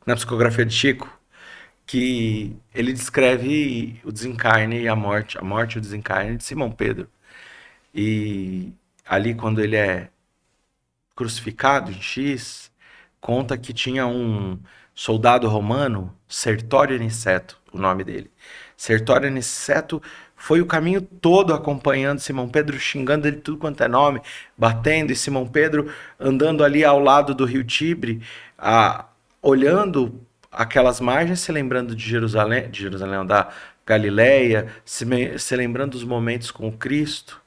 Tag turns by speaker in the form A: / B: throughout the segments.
A: na psicografia de Chico, que ele descreve o desencarne e a morte e o desencarne de Simão Pedro. E ali, quando ele é crucificado em X, conta que tinha um soldado romano, Sertório Aniceto, o nome dele. Sertório Aniceto foi o caminho todo acompanhando Simão Pedro, xingando ele tudo quanto é nome, batendo, e Simão Pedro andando ali ao lado do rio Tibre, olhando aquelas margens, se lembrando de Jerusalém, da Galileia, se lembrando dos momentos com o Cristo.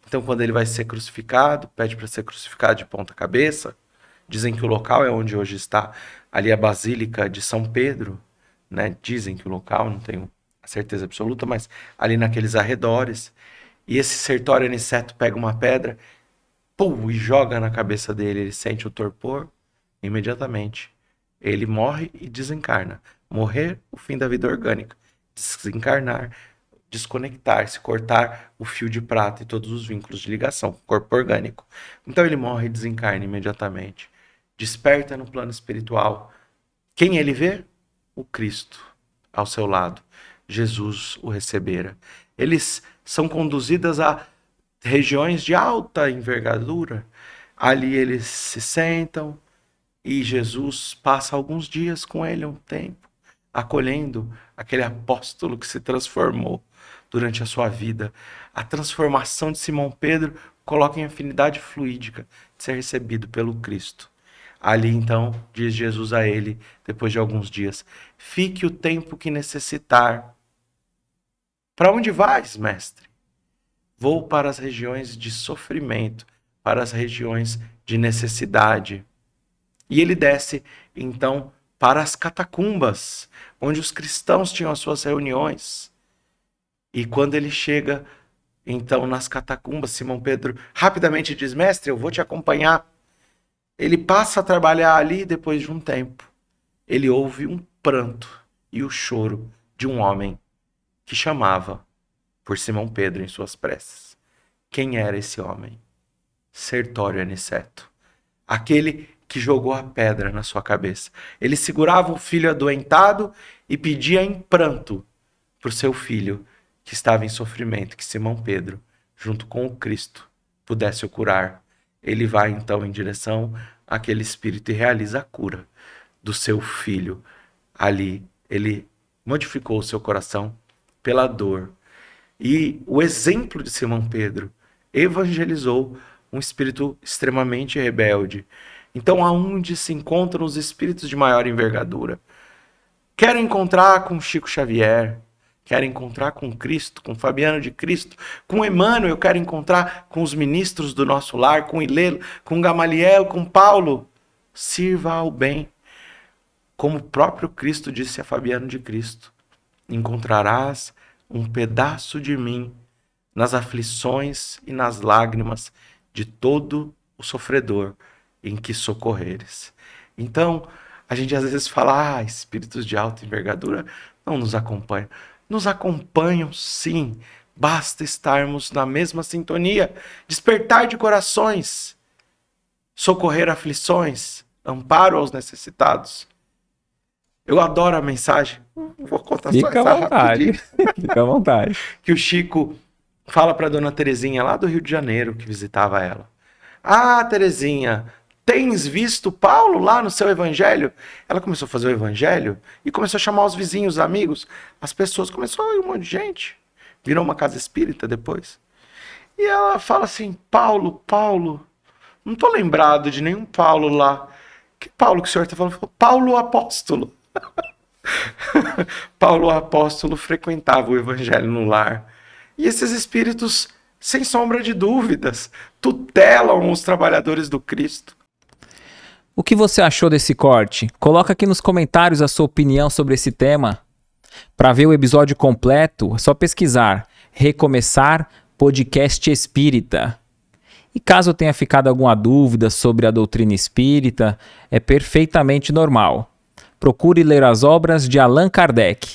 A: Então, quando ele vai ser crucificado, pede para ser crucificado de ponta cabeça. Dizem que o local é onde hoje está ali a Basílica de São Pedro, né? Dizem que o local, não tenho a certeza absoluta, mas ali naqueles arredores. E esse Sertório Aniceto pega uma pedra, pum, e joga na cabeça dele. Ele sente o torpor, imediatamente ele morre e desencarna. Morrer, o fim da vida orgânica. Desencarnar, desconectar-se, cortar o fio de prata e todos os vínculos de ligação, corpo orgânico. Então ele morre e desencarna imediatamente. Desperta no plano espiritual. Quem ele vê? O Cristo ao seu lado. Jesus o recebera. Eles são conduzidos a regiões de alta envergadura. Ali eles se sentam e Jesus passa alguns dias com ele, um tempo, acolhendo aquele apóstolo que se transformou durante a sua vida. A transformação de Simão Pedro coloca em afinidade fluídica de ser recebido pelo Cristo. Ali então diz Jesus a ele, depois de alguns dias: fique o tempo que necessitar. Para onde vais, mestre? Vou para as regiões de sofrimento, para as regiões de necessidade. E ele desce então para as catacumbas, onde os cristãos tinham as suas reuniões. E quando ele chega então nas catacumbas, Simão Pedro rapidamente diz: mestre, eu vou te acompanhar. Ele passa a trabalhar ali. Depois de um tempo, ele ouve um pranto e o choro de um homem que chamava por Simão Pedro em suas preces. Quem era esse homem? Sertório Aniceto, aquele que jogou a pedra na sua cabeça. Ele segurava o filho adoentado e pedia em pranto para o seu filho, que estava em sofrimento, que Simão Pedro, junto com o Cristo, pudesse o curar. Ele vai então em direção àquele espírito e realiza a cura do seu filho. Ali ele modificou o seu coração pela dor. E o exemplo de Simão Pedro evangelizou um espírito extremamente rebelde. Então, aonde se encontram os espíritos de maior envergadura? Quero encontrar com Chico Xavier, quero encontrar com Cristo, com Fabiano de Cristo, com Emmanuel, eu quero encontrar com os ministros do nosso lar, com Hilelo, com Gamaliel, com Paulo. Sirva ao bem. Como o próprio Cristo disse a Fabiano de Cristo: encontrarás um pedaço de mim nas aflições e nas lágrimas de todo o sofredor em que socorreres. Então, a gente às vezes fala: espíritos de alta envergadura não nos acompanham. Nos acompanham sim, basta estarmos na mesma sintonia, despertar de corações, socorrer aflições, amparo aos necessitados. Eu adoro a mensagem, vou contar só essa rapidinho.
B: Fica à vontade.
A: Que o Chico fala para Dona Terezinha, lá do Rio de Janeiro, que visitava ela: Terezinha, tens visto Paulo lá no seu evangelho? Ela começou a fazer o evangelho e começou a chamar os vizinhos, os amigos, as pessoas. Começou a ir um monte de gente. Virou uma casa espírita depois. E ela fala assim: Paulo, não tô lembrado de nenhum Paulo lá. Que Paulo que o senhor está falando? Paulo o apóstolo. Paulo o apóstolo frequentava o evangelho no lar. E esses espíritos, sem sombra de dúvidas, tutelam os trabalhadores do Cristo.
B: O que você achou desse corte? Coloca aqui nos comentários a sua opinião sobre esse tema. Para ver o episódio completo, é só pesquisar Recomeçar Podcast Espírita. E caso tenha ficado alguma dúvida sobre a doutrina espírita, é perfeitamente normal. Procure ler as obras de Allan Kardec.